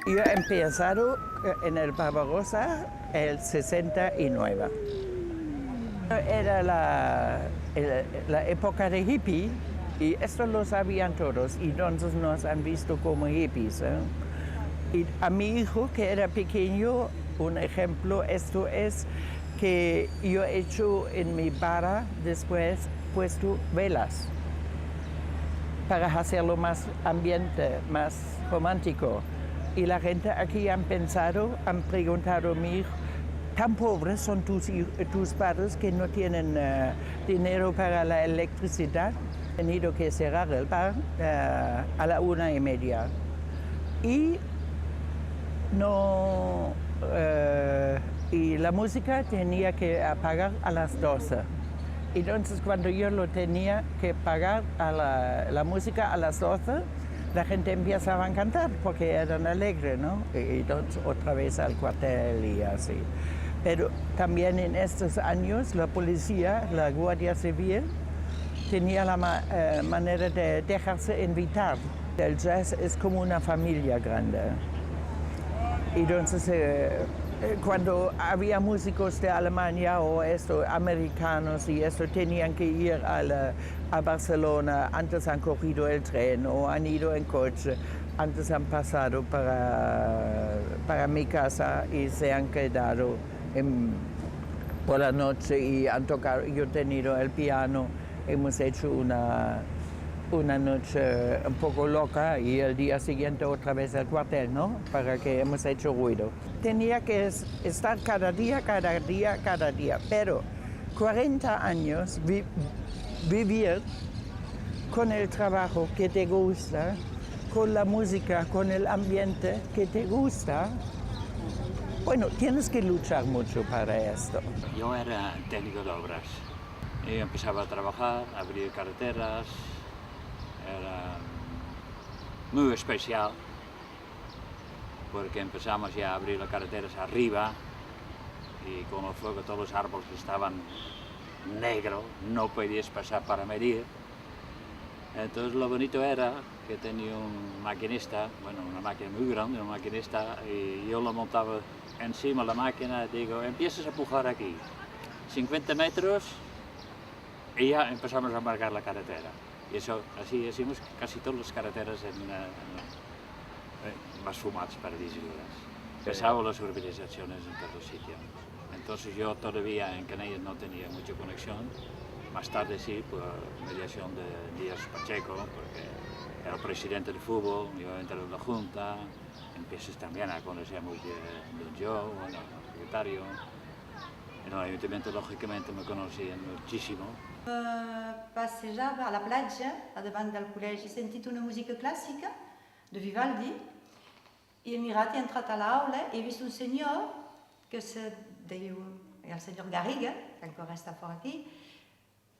Yo he empezado en el Barbarossa el 69. Era la época de hippie y esto lo sabían todos y entonces nos han visto como hippies. Y a mi hijo que era pequeño, un ejemplo, esto es que yo he hecho en mi barra después puesto velas para hacerlo más ambiente, más romántico. Y la gente aquí han pensado, han preguntado a mi hijo, ¿tan pobres son tus padres que no tienen dinero para la electricidad? Han tenido que cerrar el bar a la 1:30. Y no, y la música tenía que apagar a las 12. Entonces, cuando yo lo tenía que pagar a la música a las 12, la gente empezaba a cantar porque eran alegres, ¿no? Y entonces otra vez al cuartel y así. Pero también en estos años la policía, la Guardia Civil, tenía la manera de dejarse invitar. El jazz es como una familia grande. Entonces, cuando había músicos de Alemania o americanos y eso, tenían que ir a Barcelona, antes han cogido el tren o han ido en coche, antes han pasado para mi casa y se han quedado por la noche y han tocado. Yo he tenido el piano, hemos hecho una noche un poco loca y el día siguiente otra vez al cuartel, ¿no? Para que hemos hecho ruido. Tenía que estar cada día, pero 40 años vivir con el trabajo que te gusta, con la música, con el ambiente que te gusta. Bueno, tienes que luchar mucho para esto. Yo era técnico de obras. Yo empezaba a trabajar, a abrir carreteras. Era muy especial porque empezamos ya a abrir las carreteras arriba y con el fuego todos los árboles estaban negros, no podías pasar para medir. Entonces lo bonito era que tenía un maquinista, bueno, una máquina muy grande, un maquinista, y yo lo montaba encima de la máquina y digo, empiezas a empujar aquí, 50 metros y ya empezamos a marcar la carretera. Y eso, así hicimos casi todas las carreteras más fumadas paradisíacas. Empezaba las urbanizaciones en todo sitio. Entonces yo todavía en Canellas no tenía mucha conexión. Más tarde sí, por mediación de Díaz Pacheco, porque era presidente de fútbol, yo entré en la junta, empiezas también a conocer muy bien yo, bueno, secretario. En el ayuntamiento lógicamente me conocían muchísimo. Passejava a la platja, a davant del col·legi, he sentit una música clàssica de Vivaldi i he mirat i he entrat a l'aula i he vist un senyor que se diu el senyor Garriga, que encara està fora aquí,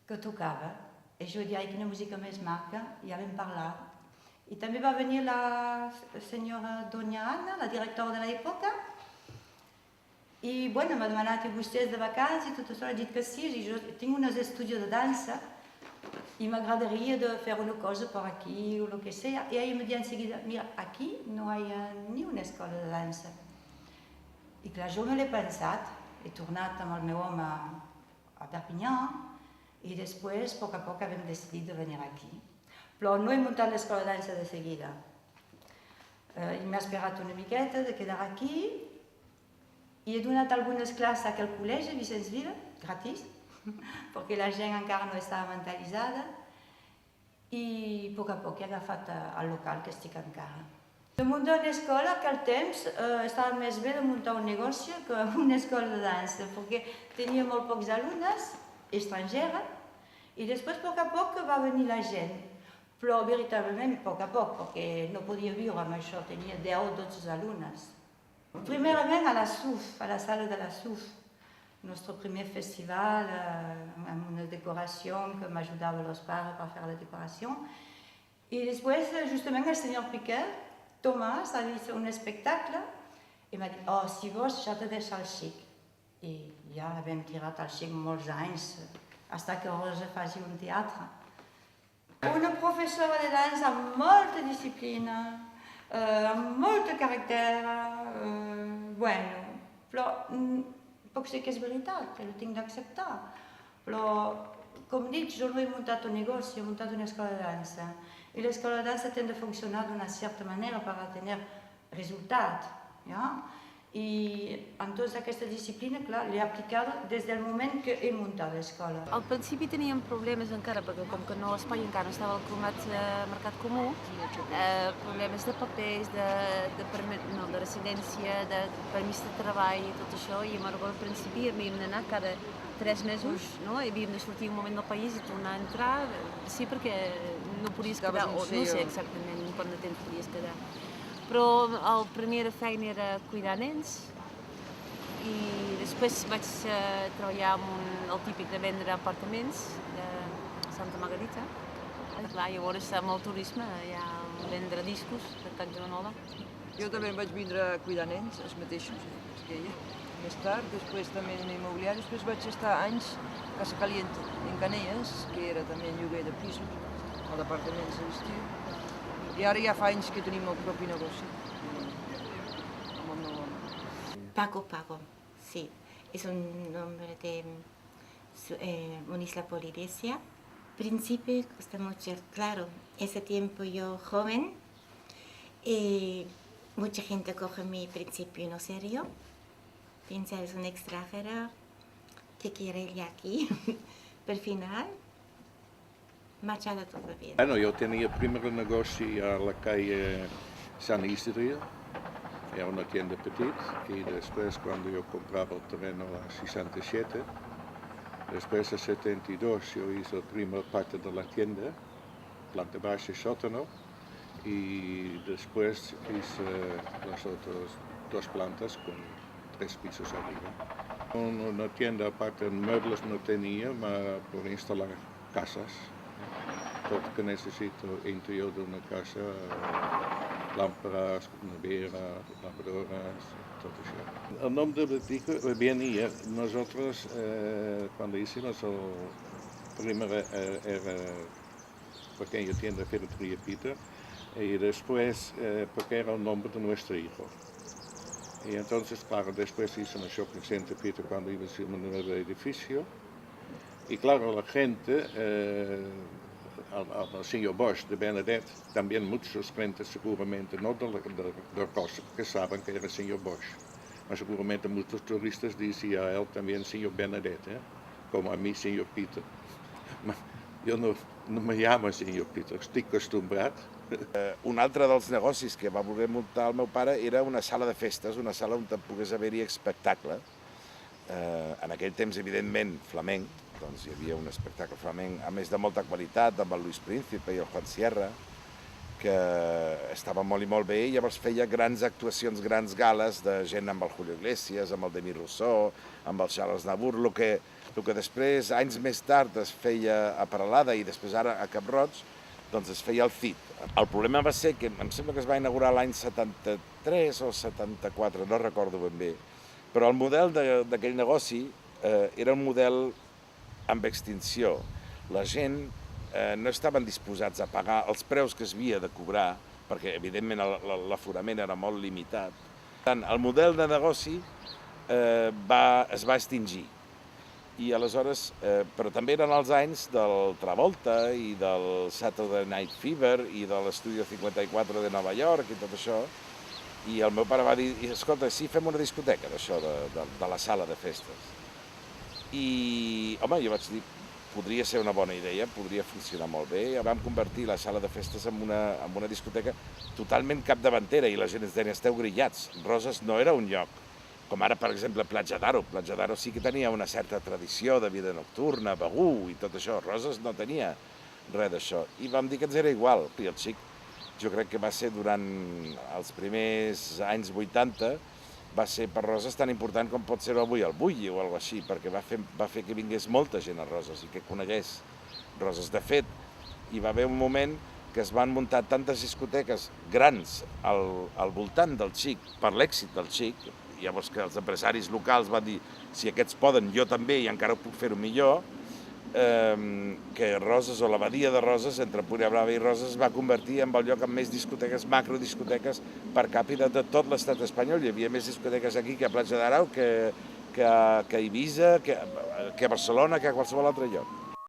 que tocava. I jo diria, quina música més maca, i ja vam parlar. I també va venir la senyora Doña Anna, la directora de l'època, i bueno, m'ha demanat, i vostè és de vacances i tot això, he dit que sí, i jo tinc uns estudis de dansa i m'agradaria de fer una cosa per aquí o el que sea. I ella em dit en seguida, mira, aquí no hi ha ni una escola de dansa. I clar, jo me l'he pensat, he tornat amb el meu home a Perpinyà i després, a poc a poc, hem decidit de venir aquí. Però no he muntat l'escola de dansa de seguida. I m'ha esperat una miqueta de quedar aquí i he donat algunes classes aquí al col·legi Vicenç Vila, gratis, perquè la gent encara no estava mentalitzada i a poc he agafat el local que estic encara. De muntar una escola, que al temps estava més bé de muntar un negoci que una escola de dansa, perquè tenia molt pocs alumnes estrangeres i després a poc va venir la gent, però veritablement a poc, perquè no podia viure amb això, tenia 10 o 12 alumnes. Primerament a la SUF, a la sala de la SUF, nostre primer festival amb una decoració que m'ajudava els pares per fer la decoració. I després, justament, el senyor Piquer, Tomàs, ha vist un espectacle i m'ha dit, oh, si vols, ja te deixo el xic. I ja vam tirat el xic molts anys fins que Rosa faci un teatre. Una professora de dansa amb molta disciplina, amb molt caràcter, bueno, però pot ser que és veritat, que ho tinc d'acceptar. Però, com dic, jo no he muntat un negoci, he muntat una escola de dansa. I l'escola de dansa té de funcionar d'una certa manera per tenir resultat. I amb tota aquesta disciplina, clar, l'he aplicada des del moment que he muntat l'escola. Al principi teníem problemes encara, perquè com que l'espai encara no estava al mercat comú, problemes de papers, de residència, de permís de treball i tot això, i al principi havíem d'anar cada 3 mesos, havíem de sortir un moment del país i tornar a entrar, sí, perquè no podies quedar, o no sé exactament quant de temps podies quedar. Però la primera feina era cuidar nens i després vaig treballar amb el típic de vendre apartaments de Santa Margarita. Llavors amb el turisme ja vendre discos de Can Joanola. Jo també vaig vindre a cuidar nens, els mateixos, més tard, després també en immobiliari, després vaig estar anys a Casa Caliente, en Canelles, que era també lloguer de pisos, o d'apartaments a l'estiu. I ara ja fa anys que tenim el propi negoci. Paco, sí. Es un nombre de Municipal Polinesia. Al principio cuesta mucho, claro. Ese tiempo yo joven, mucha gente coge mi principio no serio. Piensa es un extranjero que quiere ir aquí. Pero al final, marchado todo bien. Bueno, yo tenía el primer negocio a la calle San Isidro, era una tienda petita, y después cuando yo compraba el terreno a 67, después a 72 yo hice la primera parte de la tienda, planta baja y sótano, y después hice las otras 2 plantas con 3 pisos arriba. Una tienda aparte de muebles no tenía, pero por instalar casas. Todo lo que necesito interior de una casa, lámparas, nevera, lavadoras, todo eso. El nombre de Boutique venía, nosotros cuando hicimos el primero era pequeña tienda ferretería Peter y después porque era el nombre de nuestro hijo. Y entonces, claro, después hicimos el shopping center Peter cuando íbamos en un nuevo edificio. Y claro, la gente, al señor Bosch de Bernadette, también muchos clientes seguramente, no de Costa, que saben que era el señor Bosch, pero seguramente muchos turistas dicen a él también señor Bernadette, como a mí señor Peter. Jo no me llamo señor Peter, estic acostumbrat. Un altre dels negocis que va voler muntar el meu pare era una sala de festes, una sala on pogués haver-hi espectacle. En aquell temps, evidentment, flamenc, doncs hi havia un espectacle flamenc, a més de molta qualitat, amb el Luis Príncipe i el Juan Sierra, que estava molt i molt bé, i llavors feia grans actuacions, grans gales de gent amb el Julio Iglesias, amb el Demi Rousseau, amb el Charles Nabur, el que després, anys més tard, es feia a Peralada i després ara a Cap Roig, doncs es feia el CIT. El problema va ser que em sembla que es va inaugurar l'any 73 o 74, no recordo ben bé, però el model d'aquell negoci era un model amb extinció. La gent no estaven disposats a pagar els preus que es havia de cobrar, perquè evidentment l'aforament era molt limitat. El model de negoci es va extingir. I aleshores, però també eren els anys del Travolta i del Saturday Night Fever i de l'Estudio 54 de Nova York i tot això, i el meu pare va dir, escolta, sí, fem una discoteca d'això, de la sala de festes. I, home, jo vaig dir, podria ser una bona idea, podria funcionar molt bé. Vam convertir la sala de festes en una discoteca totalment capdavantera i la gent ens deia, esteu grillats. Roses no era un lloc, com ara, per exemple, Platja d'Aro. Platja d'Aro sí que tenia una certa tradició de vida nocturna, begú i tot això. Roses no tenia res d'això. I vam dir que ens era igual. I el xic, jo crec que va ser durant els primers anys 80, va ser per Roses tan important com pot ser avui el Bulli o alguna cosa així, perquè va fer que vingués molta gent a Roses i que conegués Roses. De fet, hi va haver un moment que es van muntar tantes discoteques grans al voltant del xic, per l'èxit del xic, llavors que els empresaris locals van dir si aquests poden, jo també, i encara puc fer-ho millor, que Roses, o la badia de Roses, entre Empúria Brava i Roses, es va convertir en el lloc amb més discoteques, macrodiscoteques per càpita de tot l'estat espanyol. Hi havia més discoteques aquí que a Platja d'Arau, que a Eivissa, que a Barcelona, que a qualsevol altre lloc.